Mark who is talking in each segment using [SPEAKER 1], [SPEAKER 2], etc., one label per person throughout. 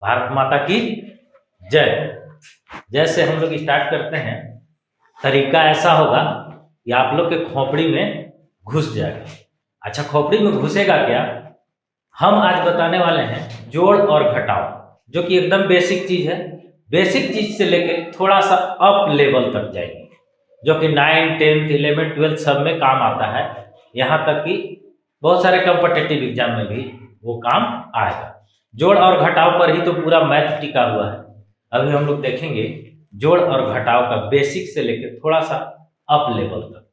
[SPEAKER 1] भारत माता की जय। जैसे हम लोग स्टार्ट करते हैं, तरीका ऐसा होगा कि आप लोग के खोपड़ी में घुस जाएगा। अच्छा, खोपड़ी में घुसेगा क्या? हम आज बताने वाले हैं जोड़ और घटाव, जो कि एकदम बेसिक चीज है। बेसिक चीज से लेके थोड़ा सा अप लेवल तक जाएगी, जो कि 9, 10, 11, 12 सब में काम आता है। यहाँ तक कि बहुत सारे कॉम्पिटिटिव एग्जाम में भी वो काम आएगा। जोड़ और घटाव पर ही तो पूरा मैथ टिका हुआ है। अभी हम लोग देखेंगे जोड़ और घटाव का बेसिक से लेकर थोड़ा सा अप लेवल तक।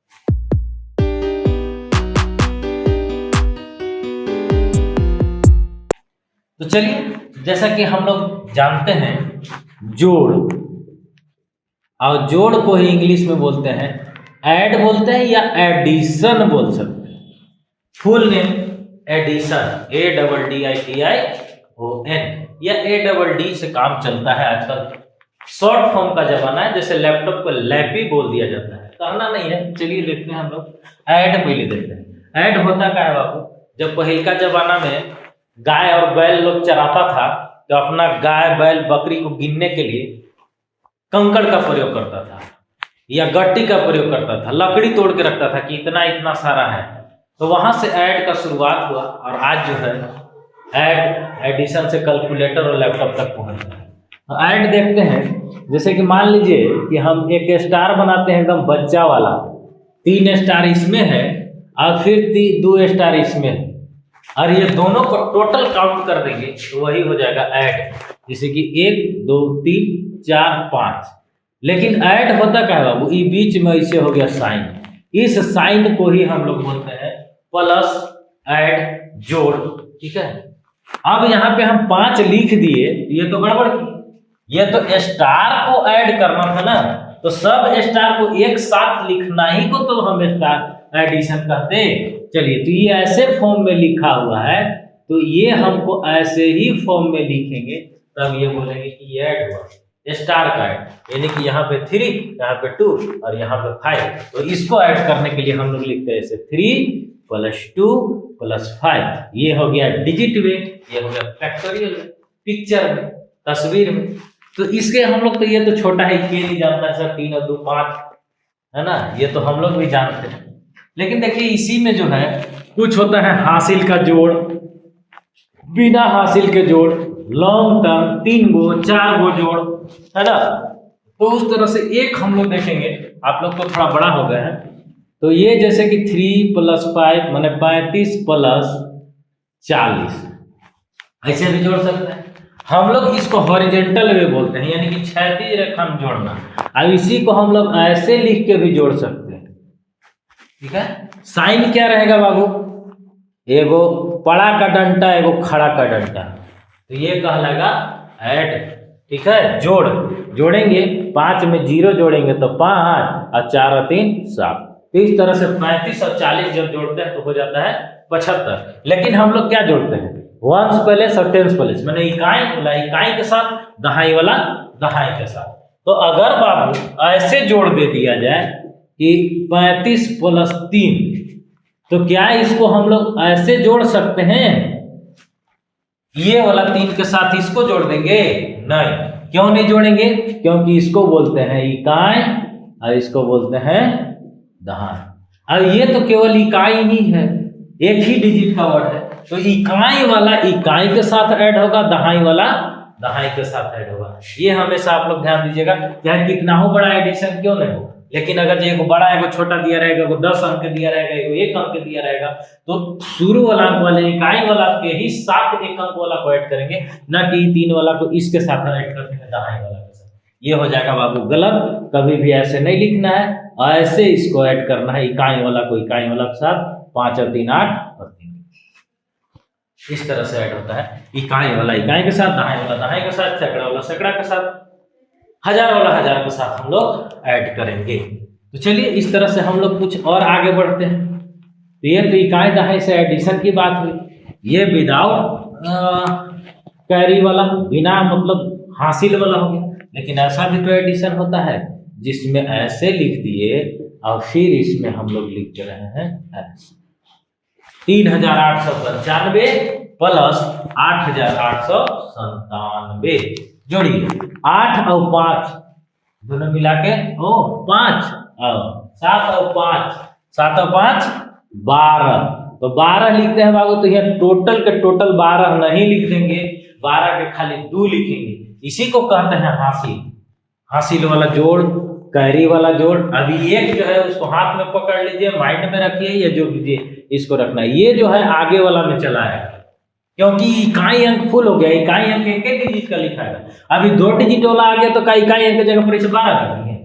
[SPEAKER 1] तो चलिए, जैसा कि हम लोग जानते हैं, जोड़ और जोड़ को ही इंग्लिश में बोलते हैं ऐड बोलते हैं या एडिशन बोल सकते हैं। फुल नेम एडिशन, ADDITION, या ADD से काम चलता है आजकल। शॉर्ट फॉर्म का जमाना है, जैसे लैपटॉप को लैपी बोल दिया जाता है, कहना नहीं है। चलिए देखते हैं हम लोग ऐड पहले देखते हैं। ऐड होता क्या है बाबू? जब पहले का जमाना में गाय और बैल लोग चराता था, तो अपना गाय बैल बकरी को गिनने के लिए कंकड़ का प्रयोग करता था या गट्टी का प्रयोग करता था, लकड़ी तोड़ के रखता था कि इतना इतना सारा है। तो वहां से ऐड का शुरुआत हुआ और आज जो है ऐड एडिशन से कैलकुलेटर और लैपटॉप तक पहुंच गया। तो ऐड देखते हैं, जैसे कि मान लीजिए कि हम एक स्टार बनाते हैं एकदम बच्चा वाला, 3 स्टार इसमें है और फिर 2 स्टार इसमें है, और ये दोनों को टोटल काउंट कर देंगे तो वही हो जाएगा ऐड। जैसे कि 1, 2, 3, 4, 5। लेकिन ऐड होता क्या है बाबू? ये बीच में ऐसे हो गया साइन, इस साइन को ही हम लोग बोलते हैं प्लस, ऐड, जोड़। ठीक है, अब यहाँ पे हम 5 लिख दिए, ये तो गड़बड़ की। ये तो स्टार को ऐड करना था ना, तो सब स्टार को एक साथ लिखना ही को तो हम स्टार एडिशन कहते। चलिए, तो ये ऐसे फॉर्म में लिखा हुआ है, तो ये हमको ऐसे ही फॉर्म में लिखेंगे, तब ये बोलेंगे कि ये ऐड हुआ, स्टार का ऐड। यानी कि यहाँ पे 3, यहाँ पे 2 और यहाँ पे 5। तो इसको ऐड करने के लिए हम लोग लिखते हैं ऐसे 3 + 2 + 5। ये हो गया डिजिट में, ये हो गया फैक्टोरियल में, पिक्चर में, तस्वीर में। तो इसके हम लोग तो ये तो छोटा है, ये नहीं जानता सर 3 और 2 5 है ना, ये तो हम लोग भी जानते हैं। लेकिन देखिए, इसी में जो है कुछ होता है हासिल का जोड़, बिना हासिल के जोड़, लॉन्ग टर्म, 3 गो 4 गो जोड़, है ना। तो उस तरह से एक हम लोग देखेंगे, आप लोग को थोड़ा बड़ा हो गया है, तो ये जैसे कि 3 + 5 माने 35 + 40, ऐसे भी जोड़ सकते हैं हम लोग। इसको हॉरिजेंटल वे बोलते हैं, यानी कि क्षैतिज रेखा में जोड़ना। अब इसी को हम लोग ऐसे लिख के भी जोड़ सकते हैं। ठीक है, साइन क्या रहेगा बाबू? एगो पड़ा का डंटा, एगो खड़ा का डंटा, तो ये कहलाएगा ऐड। ठीक है, जोड़ेंगे 5 में 0 जोड़ेंगे तो 5 और 4 और 3 7। तो इस तरह से 35 और 40 जब जोड़ते हैं तो हो जाता है 75। लेकिन हम लोग क्या जोड़ते हैं? वंस प्लेस और टेंस प्लेस, मैंने इकाई वाला इकाई के साथ, दहाई वाला दहाई के साथ। तो अगर बाबू ऐसे जोड़ दे दिया जाए कि 35 + 3, तो क्या इसको हम लोग ऐसे जोड़ सकते हैं? ये वाला 3 के साथ इसको जोड़ देंगे? नहीं। क्यों नहीं जोड़ेंगे? क्योंकि इसको बोलते हैं इकाई और इसको बोलते हैं दहाई। अब ये तो केवल इकाई ही है, एक ही डिजिट का वर्ड है, तो इकाई वाला इकाई के साथ ऐड होगा, दहाई वाला दहाई के साथ ऐड होगा। ये हमेशा आप लोग ध्यान दीजिएगा, चाहे कितना हो बड़ा एडिशन क्यों नहीं हो। लेकिन अगर जो बड़ा एगो छोटा दिया रहेगा, एगो 10 अंक दिया रहेगा, एगो 1 अंक दिया रहेगा, तो शुरू वाला अंक वाले इकाई वाला के ही साथ 1 अंक वाला को ऐड करेंगे, ना कि 3 वाला को इसके साथ ऐड कर देंगे दहाई वाला के साथ। ये हो जाएगा बाबू गलत। कभी भी ऐसे नहीं लिखना है, ऐसे इसको ऐड करना है, इकाई वाला को इकाई वाला के साथ। 5 और 3 8 और 3, इस तरह से ऐड होता है। इकाई वाला इकाई के साथ, दहाई वाला दहाई के साथ, सैकड़ा वाला सैकड़ा के साथ, हजार वाला हजार के साथ हम लोग ऐड करेंगे। तो चलिए, इस तरह से हम लोग कुछ और आगे बढ़ते हैं। तो ये तो इकाई दहाई से एडिशन की बात हुई। ये विदाउट कैरी वाला, बिना मतलब हासिल वाला हो गया। लेकिन ऐसा भी तो एडिशन होता है जिसमें ऐसे लिख दिए और फिर इसमें हम लोग लिख रहे हैं 3895 प्लस 8,897 जोड़िए 8 और 5 दोनों मिला के 5 और 7 और 5 12 तो 12 लिखते हैं बाबू। तो यहाँ टोटल के टोटल 12 नहीं लिख देंगे, 12 के खाली 2 लिखेंगे। इसी को कहते हैं हासिल। हासिल वाला जोड़, कैरी वाला जोड़। अभी एक जो है उसको हाथ में पकड़ लीजिए, माइंड में रखिए, ये जो लीजिए इसको रखना है। ये जो है आगे वाला में चला है, क्योंकि इकाई अंक फुल हो गया। इकाई अंक एक डिजिट का लिखा है, अभी 2 डिजिट वाला आ गया तो का इकाई अंक की जगह पर इसे 12 कर देंगे।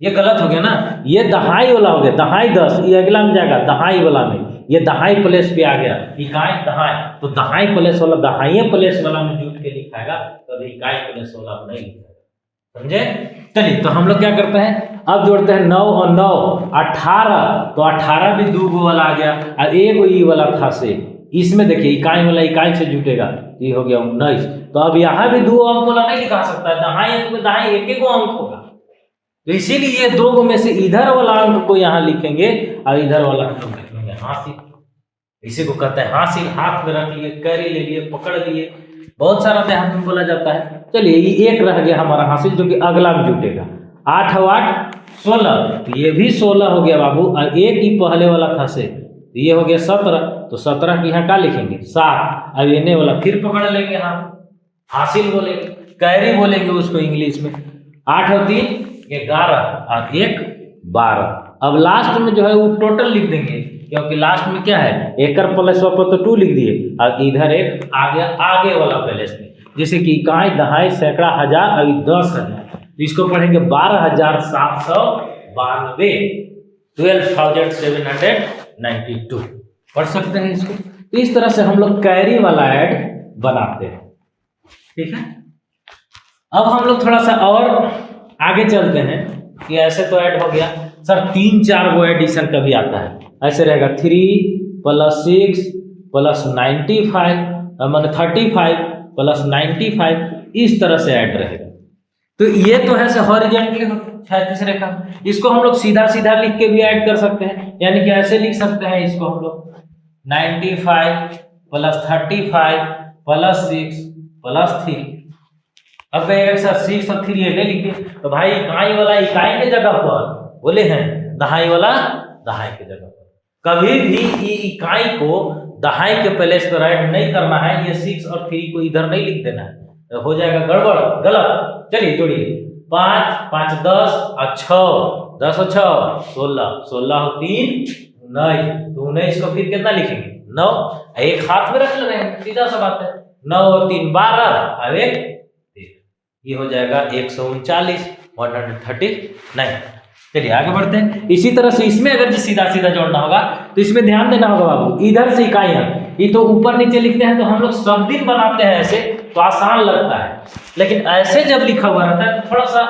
[SPEAKER 1] ये गलत हो गया ना। ये दहाई वाला हो गया, दहाई 10, ये अगला में जाएगा दहाई वाला में। ये दहाई प्लेस पे आ गया, इकाई दहाई, तो दहाई प्लेस वाला दहाई प्लेस वाला में जुट के लिखाएगा, तो इकाई प्लेस वाला में नहीं लिखाएगा। समझे? चलिए तो हम लोग क्या करते हैं, अब जोड़ते हैं 9 और 9 18। तो 18 भी 2 वाला आ गया और एक ई वाला था से। इसमें देखिए इकाई वाला इकाई से जुटेगा, ये हो गया 19। तो अब यहाँ भी 2 अंक वाला नहीं लिखा सकता है, दहाई अंक में दहाई एक एक अंक होगा। तो इसीलिए 2 में से इधर वाला अंक को यहाँ लिखेंगे और इधर वाला हम लोग लिखेंगे हासिल। इसी को कहते हैं हासिल। हाथ में रख लिए, कैरी ले लिए, पकड़ लिए, बहुत सारा देहात में बोला जाता है। चलिए ये एक रह गया हमारा हासिल, जो कि अगला में जुटेगा। 8 और 8 16, तो ये भी 16 हो गया बाबू। और एक ही पहले वाला था से, तो ये हो गया 17। तो 17 की यहाँ क्या लिखेंगे 7। अब ये वाला फिर पकड़ लेंगे, हासिल बोलेंगे, कैरी बोलेंगे उसको इंग्लिश में। 8 और 3 11 और 1 12। अब लास्ट में जो है वो टोटल लिख देंगे, क्योंकि लास्ट में क्या है एकर प्लस पर तो 2 लिख दिए और इधर एक आ गया आगे वाला प्लेस में, जैसे कि इकाई दहाई सैकड़ा हजार अभी 10,000। तो इसको पढ़ेंगे 12,792 12,792 पढ़ सकते हैं इसको। तो इस तरह से हम लोग कैरी वाला ऐड बनाते हैं। ठीक है, अब हम लोग थोड़ा सा और आगे चलते हैं कि ऐसे तो ऐड हो गया सर, 3-4 गो एडिशन का भी आता है। ऐसे रहेगा 3 + 6 + 95 मान 35 + 95, इस तरह से ऐड रहेगा। तो ये तो है हॉरिजॉन्टली क्षैतिज रेखा। इसको हम लोग सीधा सीधा लिख के भी ऐड कर सकते हैं, यानी कि ऐसे लिख सकते हैं इसको हम लोग 95 + 35 + 6 + 3। अब एक साथ 6 और 3 नहीं लिखिए तो भाई इकाई वाला इकाई के जगह पर बोले हैं, दहाई वाला दहाई के जगह पर। कभी भी इकाई को दहाई के प्लेस पर ऐड नहीं करना है। ये 6 और 3 को इधर नहीं लिख देना है, तो हो जाएगा गड़बड़, गलत। चलिए जोड़िए 5 5 10 और 6 10 और 6 16 16 और 3 19। तो 19 को फिर कितना लिखेंगे 9, एक हाथ में रख ले रहे हैं, सीधा सा बात है। 9 और 3 12 और 1 ये हो जाएगा 139 139। चलिए आगे बढ़ते हैं। इसी तरह से इसमें अगर सीधा सीधा जोड़ना होगा तो इसमें ध्यान देना होगा बाबू, इधर से इकाइयां ये तो ऊपर नीचे लिखते हैं, तो हम लोग सब दिन बनाते हैं ऐसे तो आसान लगता है। लेकिन ऐसे जब लिखा हुआ रहता है तो थोड़ा सा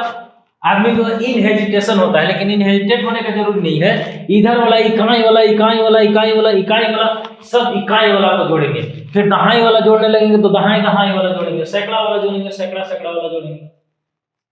[SPEAKER 1] आदमी को इन हेजिटेशन होता है, लेकिन इन हेजिटेट होने का जरूरी नहीं है। इधर वाला इकाई वाला इकाई वाला इकाई वाला इकाई वाला सब इकाई वाला को जोड़ेंगे, फिर दहाई वाला जोड़ने लगेंगे तो दहाई दहाई वाला जोड़ेंगे, सैकड़ा वाला जोड़ेंगे, सैकड़ा सैकड़ा वाला जोड़ेंगे।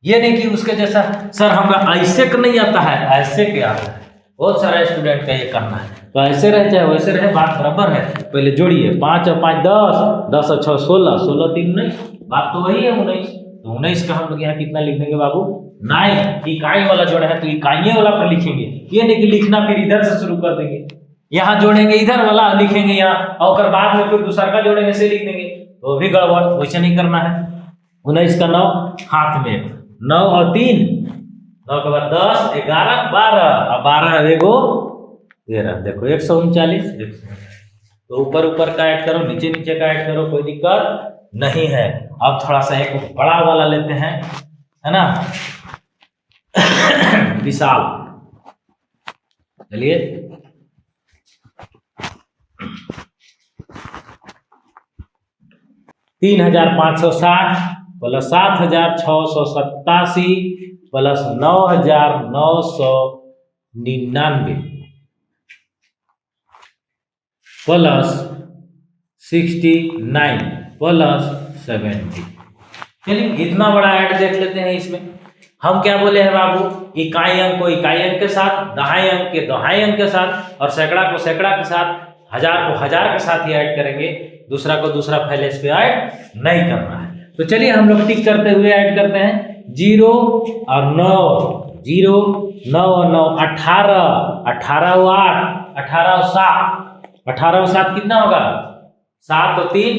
[SPEAKER 1] ये नहीं कि उसके जैसा सर हमें ऐसे का नहीं आता है, ऐसे के आता है। बहुत सारा स्टूडेंट का ये करना है, तो ऐसे रहे चाहे वैसे रहे, बात बराबर है। पहले जोड़िए 5 और 5 10 10 और 6 16 16 3 19, बात तो वही है 19। तो 19 का हम लोग यहाँ कितना लिख देंगे बाबू 9। इकाई वाला जोड़ा है तो इकाइयों वाला पर लिखेंगे, ये नहीं कि लिखना फिर इधर से शुरू कर देंगे। यहाँ जोड़ेंगे इधर वाला लिखेंगे यहाँ और बाद में फिर दूसरा का जोड़ेंगे से लिख देंगे, तो भी गड़बड़, वैसे नहीं करना है। 19 का 9 हाथ में 9 और 3 9 के बाद 10 11 12 और 12 एगो 13। देखो 139। तो ऊपर ऊपर का ऐड करो, नीचे नीचे का ऐड करो, कोई दिक्कत नहीं है। अब थोड़ा सा एक बड़ा वाला लेते हैं, है ना, विशाल। चलिए 3,560 + 7,687 + 9,999 + 69 + 70। चलिए इतना बड़ा ऐड देख लेते हैं। इसमें हम क्या बोले हैं बाबू, इकाई अंक को इकाई अंक के साथ, दहाई अंक के दहाई अंक के साथ और सैकड़ा को सैकड़ा के साथ, हजार को हजार के साथ ही ऐड करेंगे। दूसरा को दूसरा फैलेस पे ऐड नहीं करना है। तो चलिए हम लोग टिक करते हुए ऐड करते हैं 0 और 9, 0 9 और 9 18, 18 और 8, 18 और 7, 18 और 7 कितना होगा? 7 और 3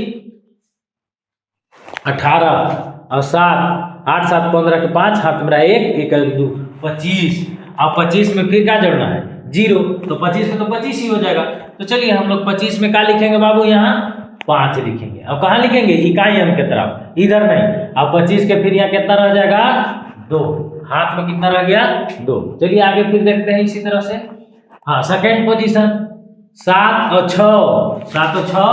[SPEAKER 1] 18 और 7, 8 7 15 के 5, हाथ मेरा 1 1 2 25, और 25 में फिर क्या जोड़ना है? 0, तो 25 में तो 25 ही हो जाएगा। तो चलिए हम लोग 25 में क्या लिखेंगे बाबू? यहाँ 5 लिखेंगे। अब कहाँ लिखेंगे? इकाई अंक की तरफ, इधर नहीं। अब 25 के फिर यहाँ कितना रह जाएगा? 2, हाथ में कितना रह गया? 2। चलिए आगे फिर देखते हैं इसी तरह से। हाँ, सेकेंड पोजीशन 7 और 6, 7 और 6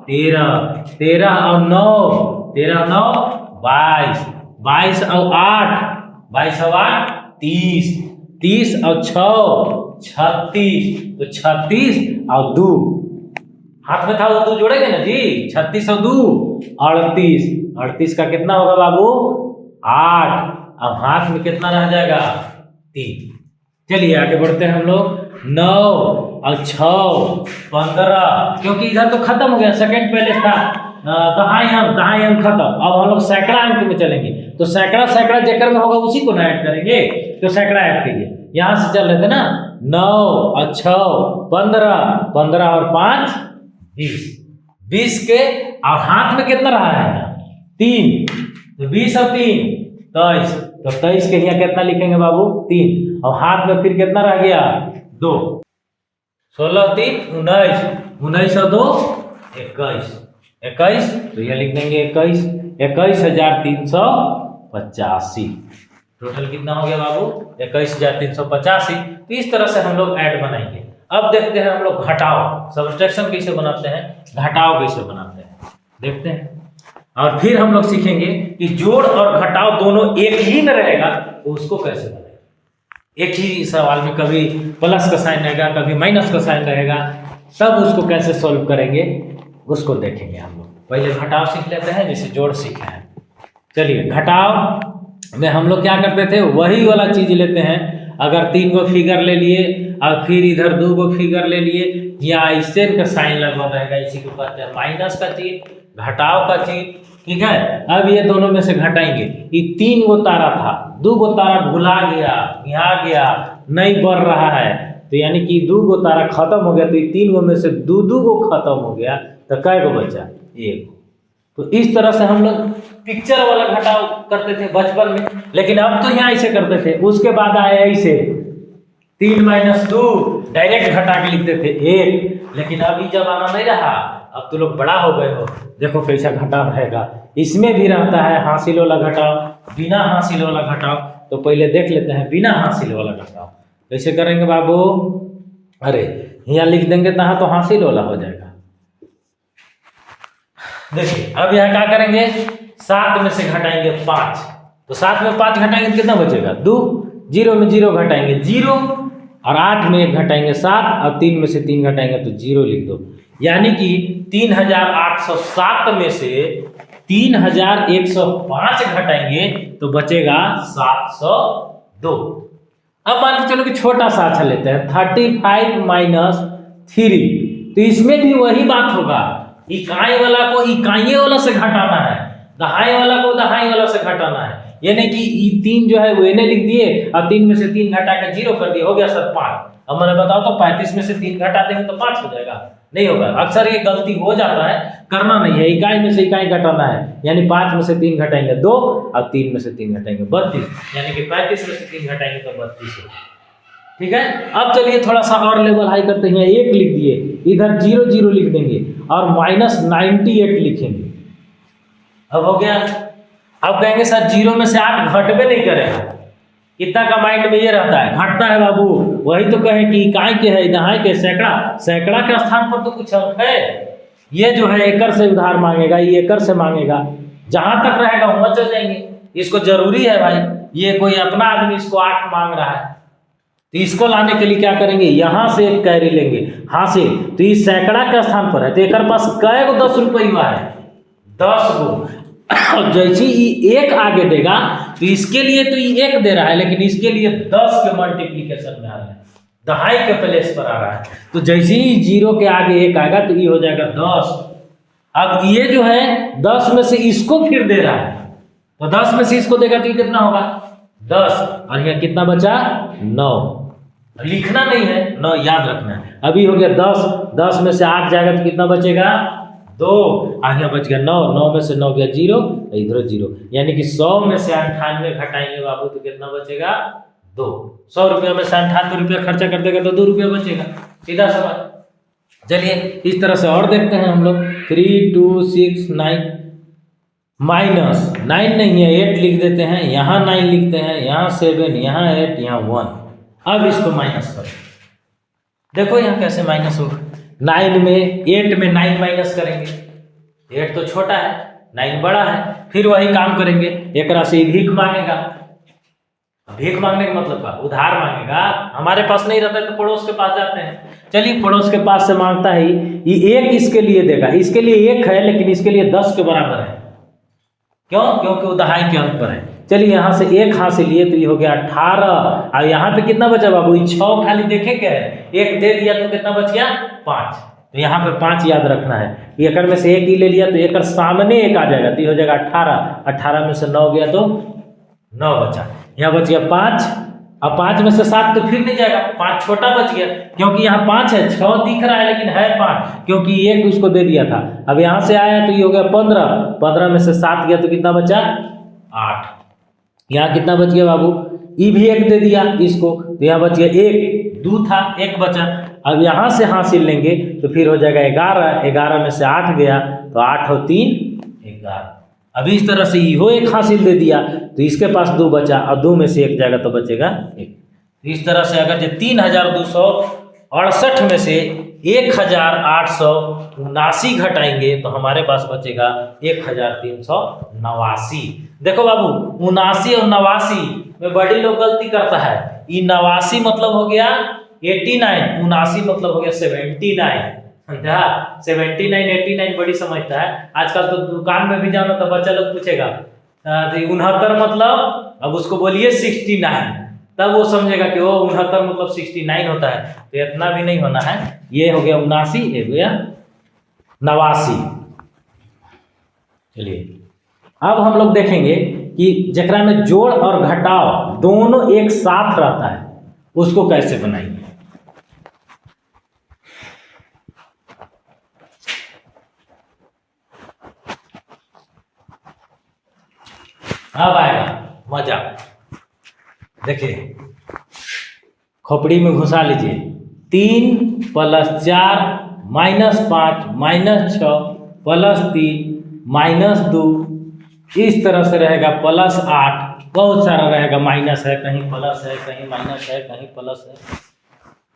[SPEAKER 1] 13, 13 और 9, 13 और 9 22, 22 और 8, 22 और 8 30, 30 और 6 36, तो 36 और 2, हाथ में था वो 2 जोड़ेंगे ना जी। 36 और 2 38, 38 का कितना होगा बाबू? 8, अब हाथ में कितना रह जाएगा? 3। चलिए आगे बढ़ते हैं हम लोग। 9 और 6 15, क्योंकि इधर तो खत्म हो गया, सेकंड पहले था दहाई अंक खत्म। अब हम लोग सैकड़ा अंक में चलेंगे, तो सैकड़ा सैकड़ा जेकर में होगा उसी को ना ऐड करेंगे। तो सैकड़ा ऐड कीजिए, यहाँ से चल रहे थे ना। 9 और 6 15, 15 और 5 20, 20 के, और हाथ में कितना रहा है? 3, तो 20 और 3 23, तो 23 के यहाँ कितना लिखेंगे बाबू? 3, और हाथ में फिर कितना रह गया? 2, 16 और 3 19, 19 और 2 21, 21, तो यह लिख देंगे 21, 21,385। टोटल कितना हो गया बाबू? 21,385। तो इस तरह से हम लोग ऐड बनाएंगे। अब देखते हैं हम लोग घटाव, सब्ट्रैक्शन कैसे बनाते हैं, घटाव कैसे बनाते हैं, देखते हैं। और फिर हम लोग सीखेंगे कि जोड़ और घटाव दोनों एक ही में रहेगा तो उसको कैसे बनाएंगे। एक ही सवाल में कभी प्लस का साइन रहेगा, कभी माइनस का साइन रहेगा, तब उसको कैसे सॉल्व करेंगे उसको देखेंगे हम लोग। पहले घटाव सीख लेते हैं, जैसे जोड़ सीखे हैं। चलिए, घटाव में हम लोग क्या करते थे, वही वाला चीज लेते हैं। अगर 3 गो फिगर ले लिए और फिर इधर 2 गो फिगर ले लिए, यहाँ इससे का साइन लगवा रहेगा, इसी को कहते हैं माइनस का चीज, घटाव का चीज। ठीक है, अब ये दोनों में से घटाएंगे। ये 3 गो तारा था, 2 गो तारा भुला गया, यहाँ गया, नहीं बढ़ रहा है, तो यानी कि 2 गो तारा खत्म हो गया, तो ये 3 गो में से 2 गो खत्म हो गया, तो कै गो बचा? 1। तो इस तरह से हम लोग पिक्चर वाला घटाव करते थे बचपन में, लेकिन अब तो यहाँ ऐसे करते थे। उसके बाद आए ऐसे 3 - 2 डायरेक्ट घटा के लिखते थे 1, लेकिन अभी जमाना नहीं रहा। अब तो लोग बड़ा हो गए हो, देखो कैसा घटाव रहेगा। इसमें भी रहता है हासिल वाला घटाव, बिना हासिल वाला घटाव। तो पहले देख लेते हैं बिना हासिल वाला घटाव कैसे करेंगे बाबू। अरे यहाँ लिख देंगे तहाँ तो हासिल वाला हो जाएगा। देखिए अब यहाँ क्या करेंगे, 7 में से घटाएंगे 5, तो 7 में 5 घटाएंगे तो कितना बचेगा? 2। 0 में 0 घटाएंगे 0, और 8 में 1 घटाएंगे 7, और 3 में से 3 घटाएंगे तो 0 लिख दो। यानी कि 3807 में से 3105 घटाएंगे तो बचेगा 702। अब मान के चलो कि छोटा सा अच्छा लेते हैं, 35 - 3, तो इसमें भी वही बात होगा, इकाई वाला को इकाई वाला से घटाना है, दहाई वाला को दहाई वाला से घटाना है। ये नहीं कि 3 जो है वो इन्हें लिख दिए और 3 में से 3 घटा कर 0 कर दिए, हो गया सर 5। अब मैंने बताओ तो 35 में से 3 घटा देंगे तो 5 हो जाएगा? नहीं होगा। अक्सर ये गलती हो जाता है, करना नहीं है। इकाई में से इकाई घटाना है, यानी 5 में से 3 घटाएंगे 2, और 3 में से 3 घटाएंगे 32, यानी कि 35 में से 3 घटाएंगे तो 32 होगा। ठीक है, अब चलिए थोड़ा सा और लेवल हाई करते हैं। 1 लिख दिए, इधर 0 0 लिख देंगे और -98 लिखेंगे। अब हो गया। अब कहेंगे सर 0 में से 8 घटबे नहीं करेगा, कितना का माइंड में ये रहता है, घटता है बाबू। वही तो कहे कि इकाई के है, दहाई के, सैकड़ा, सैकड़ा के स्थान पर तो कुछ अंक है। ये जो है एकड़ से उधार मांगेगा, ये एकड़ से मांगेगा, जहां तक रहेगा वहां चल जाएंगे। इसको जरूरी है भाई, ये कोई अपना आदमी इसको 8 मांग रहा है, तो इसको लाने के लिए क्या करेंगे, यहाँ से एक कैरी लेंगे, हाँ से, तो ये सैकड़ा के स्थान पर है, तो एक पास कै गो 10 रुपया है, 10 गो। जैसे ही 1 आगे देगा तो इसके लिए तो ये 1 दे रहा है, लेकिन इसके लिए 10 के मल्टीप्लीकेशन में आ रहा है, दहाई के प्लेस पर आ रहा है। तो जैसे ही 0 के आगे 1 आएगा तो ये हो जाएगा 10, अब ये जो है 10 में से इसको फिर दे रहा है, तो 10 में से इसको देगा तो ये कितना होगा 10, और यहाँ कितना बचा 9। लिखना नहीं है, 9 याद रखना है। अभी हो गया 10, 10 में से 8 जाएगा तो कितना बचेगा 2, आगे बच गया 9, 9 में से 9 गया 0, इधर 0, यानी कि 100 में से 98 घटाएंगे बाबू तो कितना बचेगा 2। 100 रुपया में से 98 रुपया खर्चा कर देगा तो 2 रुपया बचेगा, सीधा सवाल। चलिए इस तरह से और देखते हैं हम लोग। 3 2 6 9 माइनस 9 नहीं है 8 लिख देते हैं, यहाँ 9 लिखते हैं, यहाँ 7, यहाँ 8, यहाँ 1। अब इसको माइनस करो, देखो यहाँ कैसे माइनस होगा। 9 में 8 में 9 माइनस करेंगे, 8 तो छोटा है 9 बड़ा है, फिर वही काम करेंगे। एक राशि भीख मांगेगा, भीख मांगने का मतलब क्या, उधार मांगेगा। हमारे पास नहीं रहता है तो पड़ोस के पास जाते हैं। चलिए पड़ोस के पास से मांगता है, ये 1 इसके लिए देगा, इसके लिए 1 है लेकिन इसके लिए 10 के बराबर है। क्यों? क्योंकि वो दहाई के अंक पर है। चलिए यहाँ से 1 हासिल लिए तो ये हो गया 18, और यहाँ पे कितना बचा बाबू 6 खाली देखे क्या है, 1 दे दिया तो कितना बच गया 5, तो यहाँ पे 5 याद रखना है। एकड़ में से 1 ही ले लिया तो एकड़ सामने 1 आ जाएगा तो ये हो जाएगा 18, 18 में से 9 गया तो 9 बचा, यहाँ बच गया 5। अब 5 में से 7 तो फिर नहीं जाएगा, 5 छोटा बच गया क्योंकि यहाँ 5 है, 6 दिख रहा है लेकिन है 5 क्योंकि 1 उसको दे दिया था। अब यहाँ से आया तो ये हो गया 15, 15 में से 7 गया तो कितना बचा 8। यहाँ कितना बच गया बाबू, ई भी 1 दे दिया इसको तो यहाँ बच गया 1, 2 था 1 बचा। अब यहाँ से हासिल लेंगे तो फिर हो जाएगा 11, 11 में से 8 गया तो 8 और 3 11। अभी इस तरह से इहो 1 हासिल दे दिया तो इसके पास 2 बचा, और 2 में से 1 जाएगा तो बचेगा 1। इस तरह से अगर जो 3268 में से 1879 घटाएंगे तो हमारे पास बचेगा 1389। देखो बाबू 79 और 89 में बड़ी लोग गलती करता है। ये 89 मतलब हो गया 89, 79 मतलब हो गया 79। 79 89 बड़ी समझता है। आजकल तो दुकान में भी जाना तो बच्चा लोग पूछेगा तो 69 मतलब, अब उसको बोलिए 69, तब वो समझेगा कि वो 69 मतलब 69 होता है। तो इतना भी नहीं होना है, ये हो गया 79, ये हो गया 89। चलिए अब हम लोग देखेंगे कि जकरा में जोड़ और घटाव दोनों एक साथ रहता है उसको कैसे बनाएंगे। अब आएगा मजा, देखिए खोपड़ी में घुसा लीजिए। 3 + 4 -5 -6 + 3 -2, इस तरह से रहेगा +8, बहुत सारा रहेगा, माइनस है कहीं, प्लस है कहीं, माइनस है कहीं, प्लस है।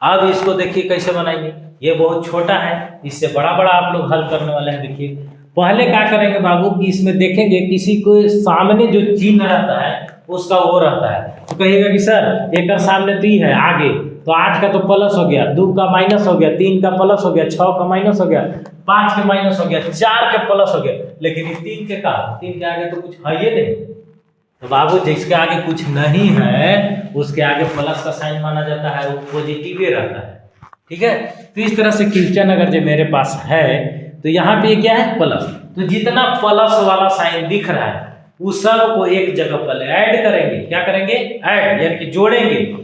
[SPEAKER 1] अब इसको देखिए कैसे बनाएंगे, ये बहुत छोटा है, इससे बड़ा बड़ा आप लोग हल करने वाले हैं। देखिए पहले क्या करेंगे बाबू कि इसमें देखेंगे किसी को सामने जो चिन्ह रहता है उसका वो रहता है, तो कहिएगा कि सर एक सामने 3 है आगे, तो 8 का तो प्लस हो गया, 2 का माइनस हो गया, 3 का प्लस हो गया, 6 का माइनस हो गया, 5 के माइनस हो गया, 4 के प्लस हो गया, लेकिन 3 के का 3 के आगे तो कुछ है ही नहीं। तो बाबू जिसके आगे कुछ नहीं है उसके आगे प्लस का साइन माना जाता है, वो पॉजिटिव ही रहता है। ठीक है, तो इस तरह से क्वेश्चन अगर जो मेरे पास है तो यहाँ पे क्या है प्लस, तो जितना प्लस वाला साइन दिख रहा है उस सब को एक जगह पर ऐड करेंगे। क्या करेंगे? ऐड, यानी कि जोड़ेंगे।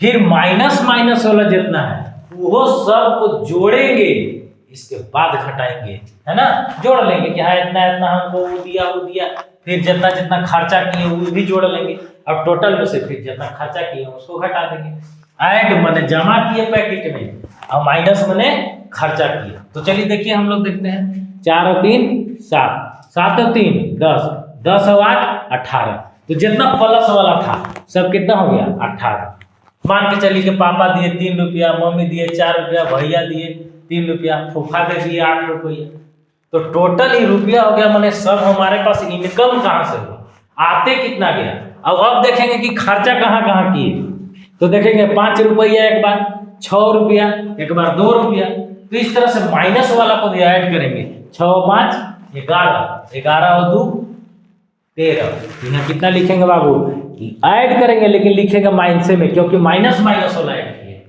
[SPEAKER 1] फिर माइनस माइनस वाला जितना है वो सब को जोड़ेंगे, इसके बाद घटाएंगे, है ना, जोड़ लेंगे कि हाँ इतना इतना हमको वो दिया वो दिया, फिर जितना जितना खर्चा किए वो भी जोड़ लेंगे। अब टोटल में से फिर जितना खर्चा किए उसको घटा देंगे। ऐड माने जमा किए पैकेट में, और माइनस माने खर्चा किए। तो चलिए देखिए हम लोग देखते हैं, 4 और 3 7, 7 और 3 10, 10 और 8 18, तो जितना प्लस वाला था सब कितना हो गया 18। मान के चलिए कि पापा दिए 3 रुपया, मम्मी दिए 4 रुपया, भैया दिए 3 रुपया, फूफा दे दिए 8 रुपया, तो टोटल ही रुपया हो गया। मैंने सब हमारे पास इनकम कहाँ से हुआ, आते कितना गया। अब देखेंगे कि खर्चा कहाँ कहाँ किए, तो देखेंगे 5 रुपया एक बार, 6 रुपया एक बार, 2 रुपया। तो इस तरह से माइनस वाला को भी ऐड करेंगे, 6 और 5 11, 11 और 2 13। तो यहाँ कितना लिखेंगे बाबू, ऐड करेंगे लेकिन लिखेंगे माइनस में, क्योंकि माइनस माइनस वाला ऐड किए।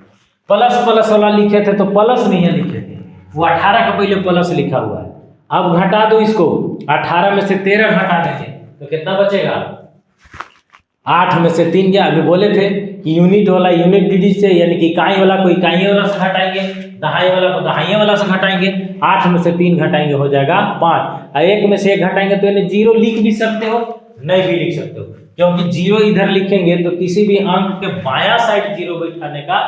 [SPEAKER 1] प्लस प्लस वाला लिखे थे तो प्लस नहीं लिखे थे, वो 18 का पहले प्लस लिखा हुआ है, अब घटा दो इसको, 18 में से 13 घटा देंगे तो कितना बचेगा? 8 में से 3 गया। अभी बोले थे कि यूनिट वाला यूनिट डिजिट से, यानी कि इकाई वाला को इकाई वाला से घटाएंगे, दहाई वाला को दहाई वाला से घटाएंगे। 8 में से 3 घटाएंगे हो जाएगा 5, और 1 में से 1 घटाएंगे तो यानी 0 लिख भी सकते हो, नहीं भी लिख सकते हो, क्योंकि 0 इधर लिखेंगे तो किसी भी अंक के बायां साइड 0 बैठाने का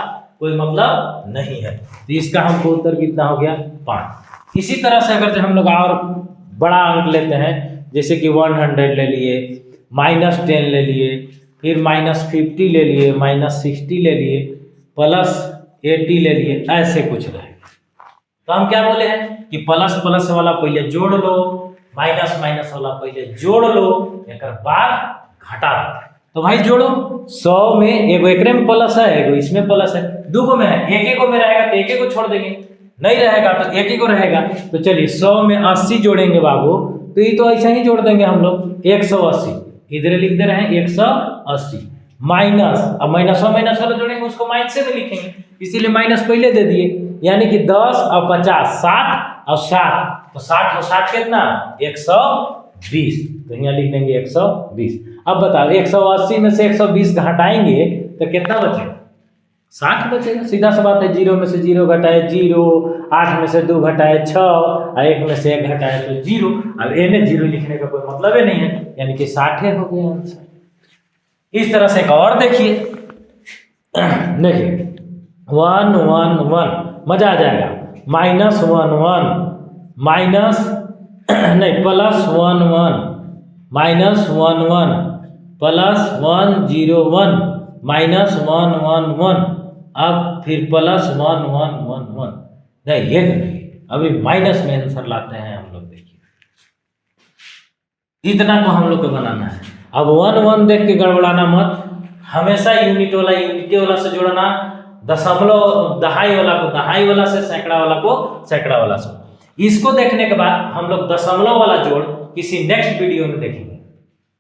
[SPEAKER 1] कोई मतलब नहीं है। तो इसका हमको उत्तर कितना हो गया? 5। इसी तरह से अगर जो हम लोग और बड़ा अंक लेते हैं, जैसे कि 100 ले लिए, -10 ले लिए, फिर -50 ले लिए, -60 ले लिए, +80 ले लिए, ऐसे कुछ रहेगा। तो हम क्या बोले हैं कि प्लस प्लस वाला पहले जोड़ लो, माइनस माइनस वाला पहले जोड़ लो, एक बाद घटा दो। तो भाई जोड़ो, 100 में एगो एकरे में प्लस है, एगो इसमें प्लस है, दूगो में है, एक में रहेगा तो एक को छोड़ देंगे, नहीं रहेगा तो एक को रहेगा। तो चलिए 100 में 80 जोड़ेंगे बाबू, तो ये तो ऐसा ही जोड़ देंगे हम लोग 180, इधर लिख दे रहे हैं 180 माइनस, अब माइनस वाला जोड़ेंगे उसको माइनस में लिखेंगे, इसीलिए माइनस पहले दे दिए, यानी कि 10 और 50 60 और 60, तो 60 और 60 कितना? 120, तो यहाँ लिख देंगे 120। अब बताओ 180 में से 120 घटाएंगे तो कितना बचेगा? 60 बचेगा। सीधा सा बात है, 0 में से 0 घटाए 0, 8 में से 2 घटाए 6, और 1 में से 1 घटाए तो 0। अब एने 0 लिखने का कोई मतलब ही नहीं है, यानी कि 60 हो गया आंसर। इस तरह से एक और देखिए, देखिए 1 1 1, मजा आ जाएगा, -1 1 माइनस नहीं +1 1 -1 1 +1 0 1 -1 1 1, अब फिर +1 1 1 1, नहीं ये नहीं, अभी माइनस में आंसर लाते हैं हम लोग। देखिए इतना को हम लोग को बनाना है। अब 1 1 देख के गड़बड़ाना मत, हमेशा यूनिट वाला से जोड़ना, दशमलव दहाई वाला को दहाई वाला से, सैकड़ा वाला को सैकड़ा वाला से। इसको देखने के बाद हम लोग दशमलव वाला जोड़ किसी नेक्स्ट वीडियो में देखेंगे,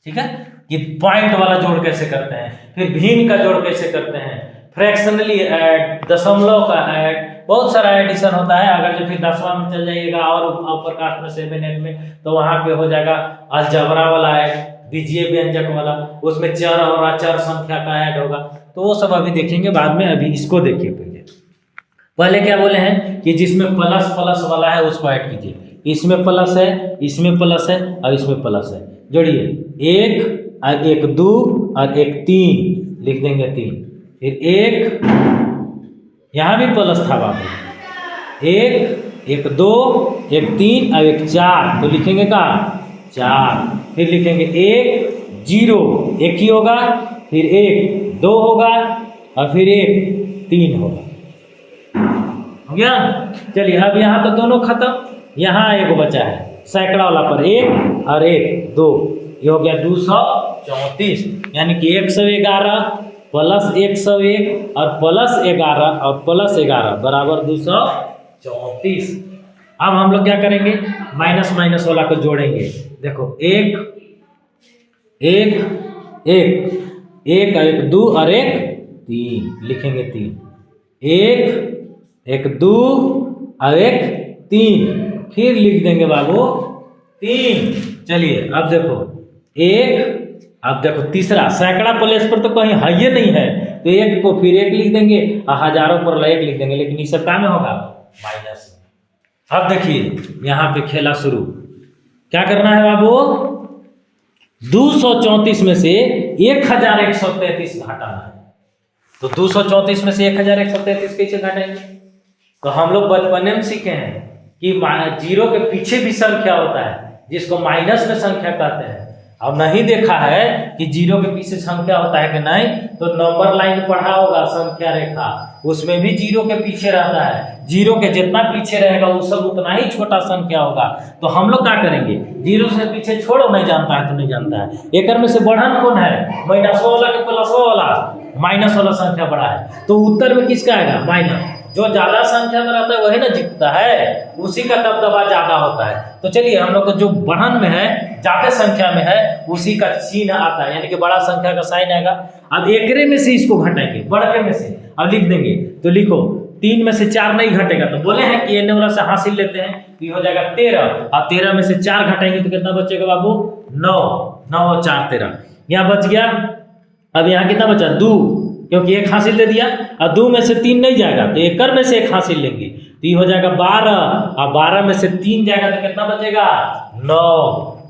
[SPEAKER 1] ठीक है, कि पॉइंट वाला जोड़ कैसे करते हैं, फिर भिन्न का जोड़ कैसे करते हैं, फ्रैक्शनली ऐड, दशमलव का ऐड, बहुत सारा एडिशन होता है। अगर जो फिर 10वां में चल जाइएगा और अपर कास्ट में 7 8 में, तो वहां पे हो जाएगा अलजबरा वाला ऐड, बीजीय व्यंजक वाला, उसमें चर और अचर संख्या का ऐड होगा, तो वो सब अभी देखेंगे बाद में। अभी इसको देखिए, पहले क्या बोले हैं कि जिसमें प्लस प्लस वाला है उसको ऐड कीजिए, इसमें प्लस है, इसमें प्लस है और इसमें प्लस है, जोड़िए 1 और 1 2 और 1 3, लिख देंगे 3, फिर 1, यहाँ भी प्लस था बाबू, 1 1 2 1 3 और 1 4, तो लिखेंगे का 4, फिर लिखेंगे 1 0, 1 ही होगा, फिर 1 2 होगा और फिर 1 3 होगा, हो गया। चलिए अब यहाँ तो दोनों खत्म, यहाँ एक बचा है सैकड़ा वाला पर 1 और 1 2, ये हो गया 234, यानी कि 111 + 101 और +11 और +11 बराबर 234। अब हम लोग क्या करेंगे, माइनस माइनस वाला को जोड़ेंगे। देखो 1 1 1 1 और 1 2 और 1 3, लिखेंगे 3, 1 1 2 और 1 3, फिर लिख देंगे बाबू 3। चलिए अब देखो 1, अब देखो तीसरा सैकड़ा प्लेस पर तो कहीं है ही नहीं है, तो 1 को फिर 1 लिख देंगे और हजारों पर 1 लिख देंगे, लेकिन इस सब क्या में होगा? माइनस में। अब देखिए यहाँ पे खेला शुरू, क्या करना है बाबू, 234 में से 1133 घटाना है। तो 234 में से 1133 कैसे घटाएंगे? तो हम लोग बचपने में सीखे हैं कि 0 के पीछे भी संख्या होता है, जिसको माइनस में संख्या कहते हैं। अब नहीं देखा है कि 0 के पीछे संख्या होता है कि नहीं, तो नंबर लाइन पढ़ा होगा, संख्या रेखा, उसमें भी 0 के पीछे रहता है। 0 के जितना पीछे रहेगा वो सब उतना ही छोटा संख्या होगा। तो हम लोग क्या करेंगे, 0 से पीछे छोड़ो, नहीं जानता है तो नहीं जानता है। एक में से बढ़न कौन है, माइनस वाला के प्लस वाला? माइनस वाला संख्या बड़ा है, तो उत्तर में किसका आएगा? माइनस। जो ज्यादा संख्या में रहता है वही ना जीतता है, उसी का दबदबा ज्यादा होता है। तो चलिए हम लोग को जो बढ़न में है, ज्यादा संख्या में है, उसी का चिन्ह आता है, यानी कि बड़ा संख्या का साइन आएगा। अब एकरे में से इसको घटाएंगे, बढ़के में से, अब लिख देंगे, तो लिखो 3 में से 4 नहीं घटेगा, तो बोले हैं कि एन वाला से हासिल लेते हैं, तो ये हो जाएगा 13, और 13 में से 4 घटाएंगे तो कितना बचेगा बाबू? 9, 9 और 4 13, यहाँ बच गया। अब यहाँ कितना बचा? 2, क्योंकि 1 हासिल दे दिया, और 2 में से 3 नहीं जाएगा तो 1 में से 1 हासिल लेंगे, तो ये हो जाएगा 12, और 12 में से 3 जाएगा तो कितना बचेगा? 9,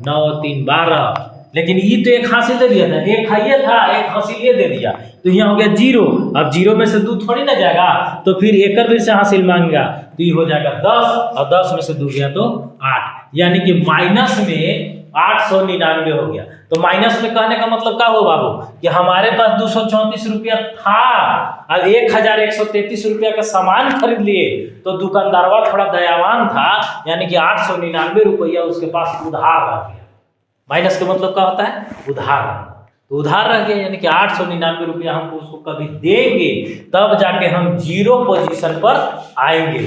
[SPEAKER 1] 9 और 3 12। लेकिन ये तो 1 हासिल दे दिया था, 1 ये था, 1 हासिल ये दे दिया, तो यहाँ हो गया 0। अब 0 में से 2 थोड़ी ना जाएगा, तो फिर 1 भी से हासिल मांगेगा, तो ये हो जाएगा 10, और 10 में से 2 गया तो 8, यानी कि माइनस में 899 हो गया। तो माइनस में कहने का मतलब क्या हो बाबू, कि हमारे पास 234 रुपया था, अब 1133 रुपया का सामान खरीद लिए, तो दुकानदारवा थोड़ा दयावान था, यानी कि 899 रुपया उसके पास उधार रह गया। माइनस का मतलब क्या होता है? उधार। तो उधार रह गया, यानी कि 899 रुपया हमको उसको कभी देंगे, तब जाके हम 0 पोजीशन पर आएंगे।